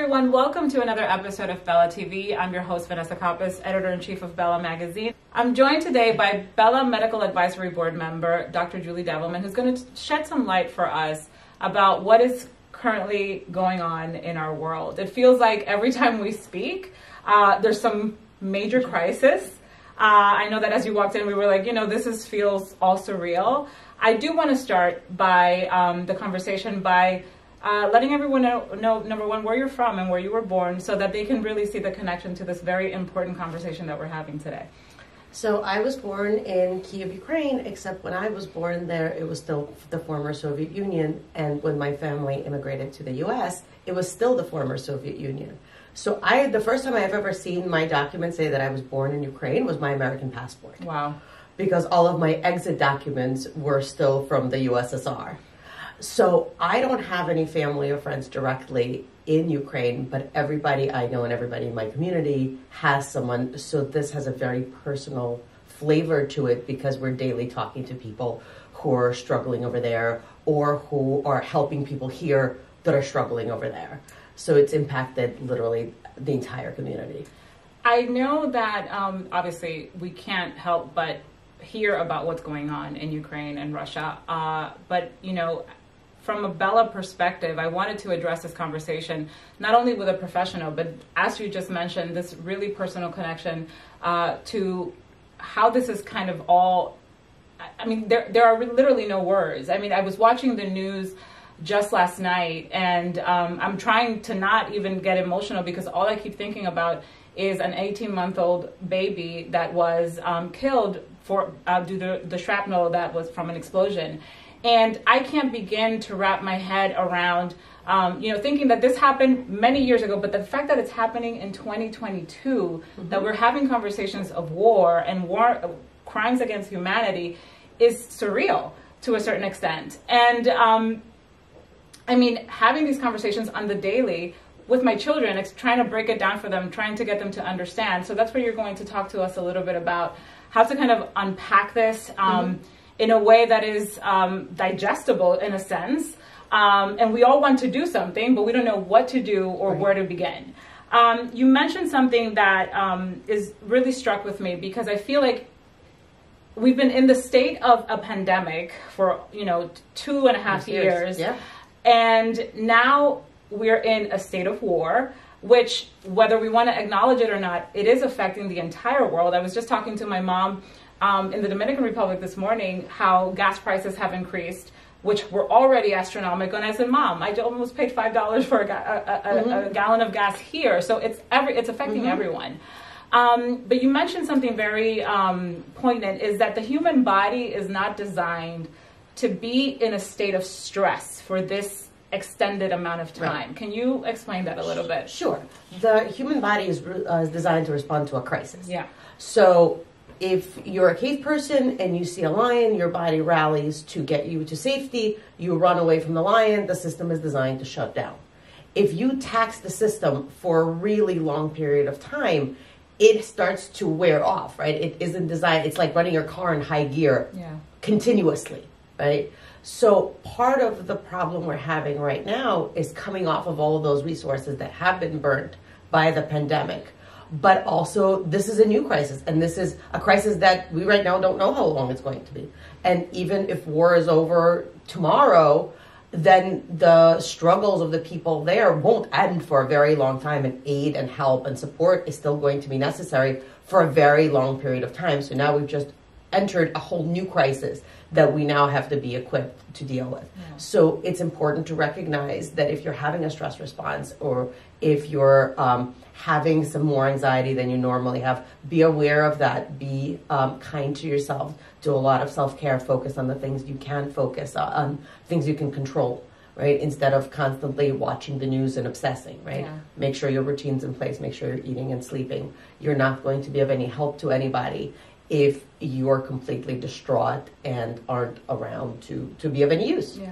everyone, welcome to another episode of Bella TV. I'm your host, Vanessa Coppes, editor-in-chief of Bella Magazine. I'm joined today by Bella Medical Advisory Board member, Dr. Julie Davelman, who's going to shed some light for us about what is currently going on in our world. It feels like every time we speak, there's some major crisis. I know that as you walked in, we were like, this feels all surreal. I do want to start by the conversation by letting everyone know, number one, where you're from and where you were born so that they can really see the connection to this very important conversation that we're having today. So I was born in Kiev, Ukraine, except when I was born there, it was still the former Soviet Union. And when my family immigrated to the US, it was still the former Soviet Union. So the first time I've ever seen my documents say that I was born in Ukraine was my American passport. Wow. Because all of my exit documents were still from the USSR. So I don't have any family or friends directly in Ukraine, but everybody I know and everybody in my community has someone. So this has a very personal flavor to it because we're daily talking to people who are struggling over there or who are helping people here that are struggling over there. So it's impacted literally the entire community. I know that obviously we can't help but hear about what's going on in Ukraine and Russia. But, from a Bella perspective, I wanted to address this conversation not only with a professional, but as you just mentioned, this really personal connection to how this is kind of all, there are literally no words. I was watching the news just last night and I'm trying to not even get emotional because all I keep thinking about is an 18-month-old baby that was killed due to the shrapnel that was from an explosion. And I can't begin to wrap my head around, thinking that this happened many years ago, but the fact that it's happening in 2022, that we're having conversations of war and crimes against humanity is surreal to a certain extent. And having these conversations on the daily with my children, it's trying to break it down for them, trying to get them to understand. So that's where you're going to talk to us a little bit about how to kind of unpack this in a way that is digestible in a sense. And we all want to do something, but we don't know what to do or where to begin. You mentioned something that is really struck with me because I feel like we've been in the state of a pandemic for, 2.5 years. Yeah. And now we're in a state of war, which whether we want to acknowledge it or not, it is affecting the entire world. I was just talking to my mom in the Dominican Republic this morning, how gas prices have increased, which were already astronomical. And I said, Mom, I almost paid $5 for a gallon of gas here. So it's affecting everyone. But you mentioned something very poignant, is that the human body is not designed to be in a state of stress for this extended amount of time. Right. Can you explain that a little bit? Sure. The human body is designed to respond to a crisis. Yeah. So if you're a cave person and you see a lion, your body rallies to get you to safety. You run away from the lion. The system is designed to shut down. If you tax the system for a really long period of time, it starts to wear off, right? It isn't designed. It's like running your car in high gear continuously, right? So part of the problem we're having right now is coming off of all of those resources that have been burnt by the pandemic. But also, this is a new crisis, and this is a crisis that we right now don't know how long it's going to be. And even if war is over tomorrow, then the struggles of the people there won't end for a very long time, and aid and help and support is still going to be necessary for a very long period of time. So now we've just entered a whole new crisis that we now have to be equipped to deal with. Yeah. So it's important to recognize that if you're having a stress response or if you're having some more anxiety than you normally have, be aware of that. Be kind to yourself. Do a lot of self-care. Focus on the things you can focus on, things you can control, right? Instead of constantly watching the news and obsessing, right? Yeah. Make sure your routine's in place. Make sure you're eating and sleeping. You're not going to be of any help to anybody if you're completely distraught and aren't around to be of any use. Yeah.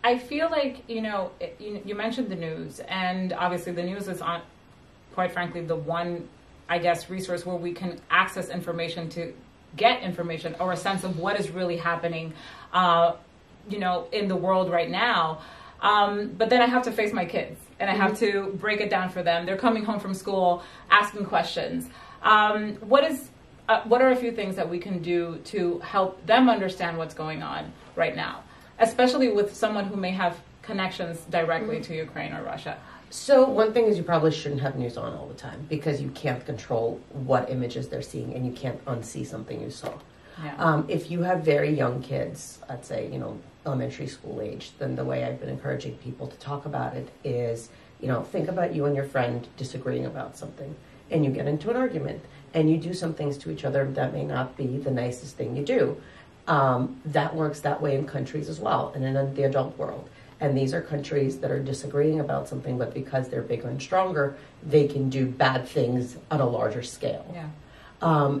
I feel like, you mentioned the news, and obviously the news is on, quite frankly, the one, resource where we can access information to get information or a sense of what is really happening, in the world right now. But then I have to face my kids, and I have to break it down for them. They're coming home from school, asking questions. What are a few things that we can do to help them understand what's going on right now, especially with someone who may have connections directly to Ukraine or Russia? So one thing is you probably shouldn't have news on all the time, because you can't control what images they're seeing, and you can't unsee something you saw. Yeah. If you have very young kids, I'd say, elementary school age, then the way I've been encouraging people to talk about it is, think about you and your friend disagreeing about something, and you get into an argument, and you do some things to each other that may not be the nicest thing you do. That works that way in countries as well, and in the adult world. And these are countries that are disagreeing about something, but because they're bigger and stronger, they can do bad things on a larger scale. Yeah.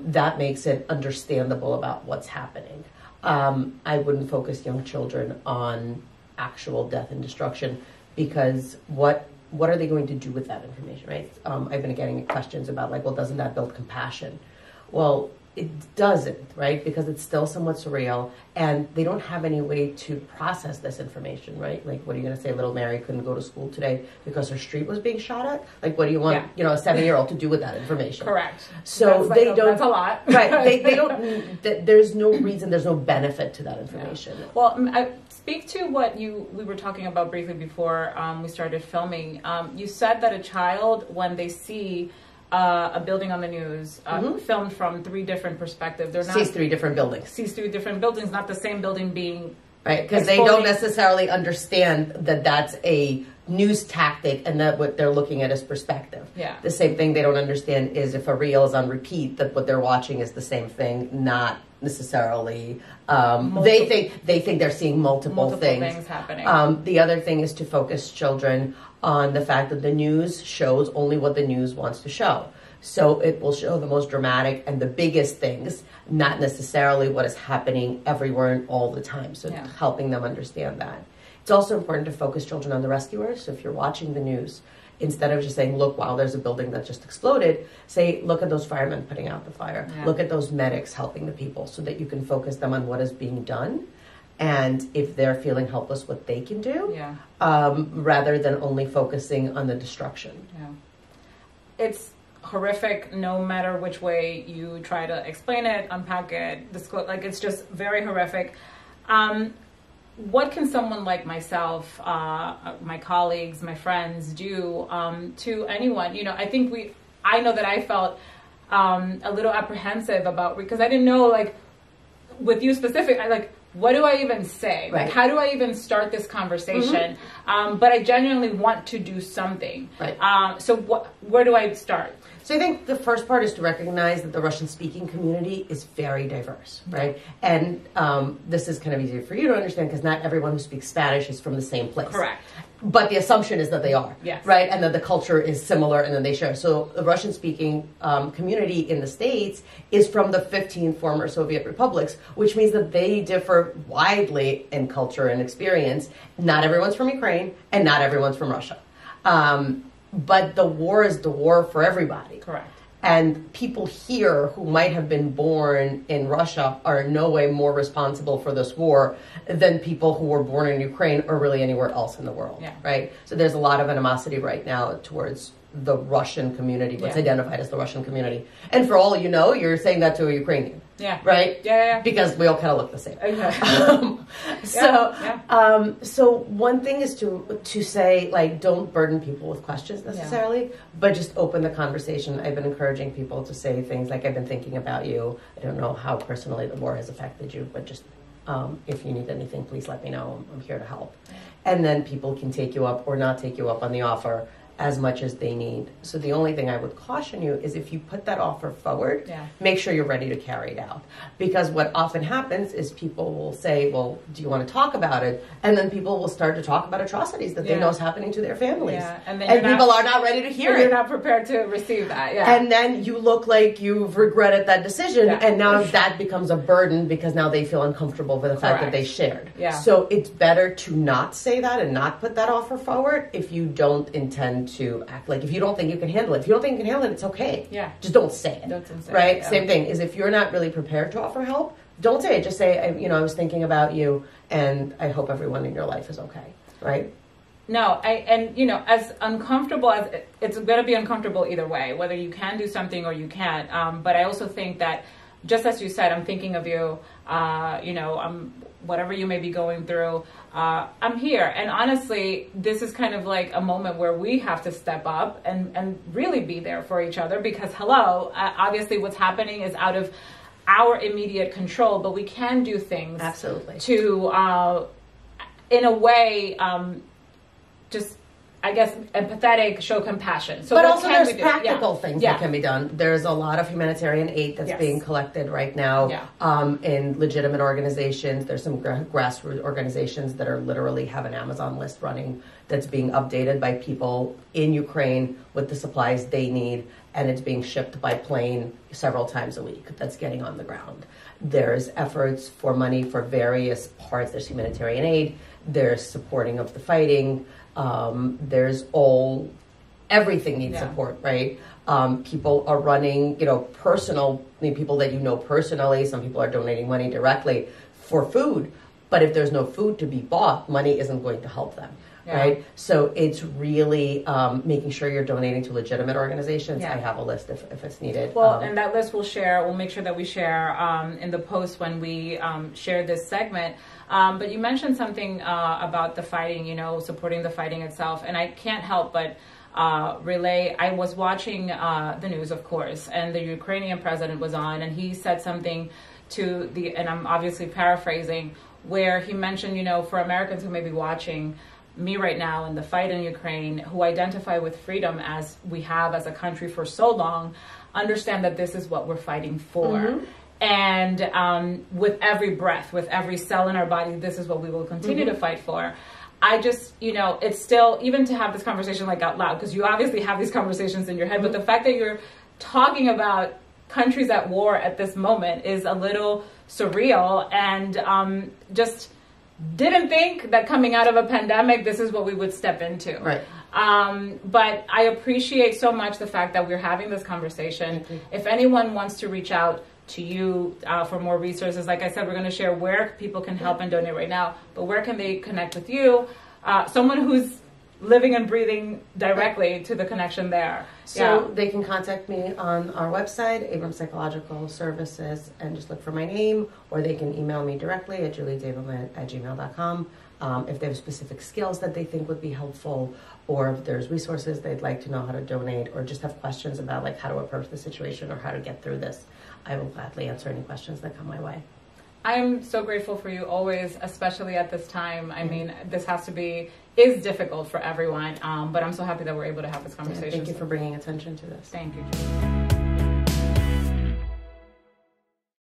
That makes it understandable about what's happening. I wouldn't focus young children on actual death and destruction, because what are they going to do with that information, right? I've been getting questions about, well, doesn't that build compassion? Well, it doesn't, right? Because it's still somewhat surreal, and they don't have any way to process this information, right? Like, what are you going to say? Little Mary couldn't go to school today because her street was being shot at? Like, what do you want, a 7-year-old to do with that information? Correct. So that's don't. That's a lot, right? They don't. There's no reason. There's no benefit to that information. Yeah. Well, I speak to what we were talking about briefly before we started filming. You said that a child, when they see a building on the news, filmed from 3 different perspectives. They're not sees 3 different buildings. Sees 3 different buildings, not the same building being right, because they don't necessarily understand that that's a news tactic, and that what they're looking at is perspective. Yeah. The same thing they don't understand is if a reel is on repeat, that what they're watching is the same thing, not necessarily. They think they're seeing multiple things happening. The other thing is to focus children on the fact that the news shows only what the news wants to show. So it will show the most dramatic and the biggest things, not necessarily what is happening everywhere and all the time. So helping them understand that. It's also important to focus children on the rescuers. So if you're watching the news, instead of just saying, look, wow, there's a building that just exploded, say, look at those firemen putting out the fire. Yeah. Look at those medics helping the people, so that you can focus them on what is being done. And if they're feeling helpless, what they can do, rather than only focusing on the destruction. Yeah. It's horrific no matter which way you try to explain it, unpack it, disclose, it's just very horrific. What can someone like myself, my colleagues, my friends do to anyone? I know that I felt a little apprehensive about, because I didn't know, with you specific, what do I even say? Right. How do I even start this conversation? But I genuinely want to do something. Right. So where do I start? So I think the first part is to recognize that the Russian-speaking community is very diverse, right? And this is kind of easier for you to understand, because not everyone who speaks Spanish is from the same place. Correct. But the assumption is that they are, yes, right? And that the culture is similar, and then they share. So the Russian-speaking community in the States is from the 15 former Soviet republics, which means that they differ widely in culture and experience. Not everyone's from Ukraine, and not everyone's from Russia. But the war is the war for everybody. Correct. And people here who might have been born in Russia are in no way more responsible for this war than people who were born in Ukraine or really anywhere else in the world, right? So there's a lot of animosity right now towards the Russian community, what's identified as the Russian community. And for all you know, you're saying that to a Ukrainian. Yeah. Right? Yeah. Because we all kind of look the same. Okay. So one thing is to say, don't burden people with questions necessarily, but just open the conversation. I've been encouraging people to say things like, I've been thinking about you. I don't know how personally the war has affected you, but just if you need anything, please let me know. I'm here to help. And then people can take you up or not take you up on the offer as much as they need. So the only thing I would caution you is, if you put that offer forward, make sure you're ready to carry it out. Because what often happens is people will say, well, do you want to talk about it? And then people will start to talk about atrocities that they know is happening to their families. Yeah. And people are not ready to hear it. You're not prepared to receive that. Yeah. And then you look like you've regretted that decision. Yeah. And now that becomes a burden, because now they feel uncomfortable with the fact that they shared. Yeah. So it's better to not say that and not put that offer forward if you don't intend to act. If you don't think you can handle it. If you don't think you can handle it, it's okay. Yeah. Just don't say it. Don't say right? It, Same thing is, if you're not really prepared to offer help, don't say it. Just say, I was thinking about you, and I hope everyone in your life is okay. Right? No, and you know, as uncomfortable as it's going to be uncomfortable either way, whether you can do something or you can't. But I also think that, just as you said, I'm thinking of you. You know, whatever you may be going through, I'm here. And honestly, this is kind of like a moment where we have to step up and really be there for each other, because hello, obviously what's happening is out of our immediate control, but we can do things absolutely to, in a way, just, I guess, empathetic, show compassion. So but also there's Yeah. practical things that can be done. There's a lot of humanitarian aid that's being collected right now in legitimate organizations. There's some grassroots organizations that are literally have an Amazon list running that's being updated by people in Ukraine with the supplies they need, and it's being shipped by plane several times a week. That's getting on the ground. There's efforts for money for various parts. There's humanitarian aid. There's supporting of the fighting. There's everything needs support, right? People are running, you know, people that you know personally. Some people are donating money directly for food, but if there's no food to be bought, money isn't going to help them, right? So it's really making sure you're donating to legitimate organizations. I have a list if it's needed. Well, and that list we'll make sure that we share in the post when we share this segment. But you mentioned something about the fighting, you know, supporting the fighting itself. And I can't help but relay. I was watching the news, of course, and the Ukrainian president was on, and he said something and I'm obviously paraphrasing, where he mentioned, you know, for Americans who may be watching me right now in the fight in Ukraine, who identify with freedom as we have as a country for so long, understand that this is what we're fighting for. Mm-hmm. And with every breath, with every cell in our body, this is what we will continue to fight for. I just, you know, it's still, even to have this conversation like out loud, because you obviously have these conversations in your head, but the fact that you're talking about countries at war at this moment is a little surreal, and just didn't think that coming out of a pandemic, this is what we would step into. Right. But I appreciate so much the fact that we're having this conversation. If anyone wants to reach out to you for more resources, like I said, we're going to share where people can help and donate right now, but where can they connect with you? Someone who's living and breathing directly to the connection there. So they can contact me on our website, Abrams Psychological Services, and just look for my name, or they can email me directly at juliedavelman@gmail.com if they have specific skills that they think would be helpful, or if there's resources they'd like to know how to donate, or just have questions about like how to approach the situation or how to get through this. I will gladly answer any questions that come my way. I'm so grateful for you always, especially at this time. I mean, this is difficult for everyone, but I'm so happy that we're able to have this conversation. Thank you for bringing attention to this. Thank you, Julie.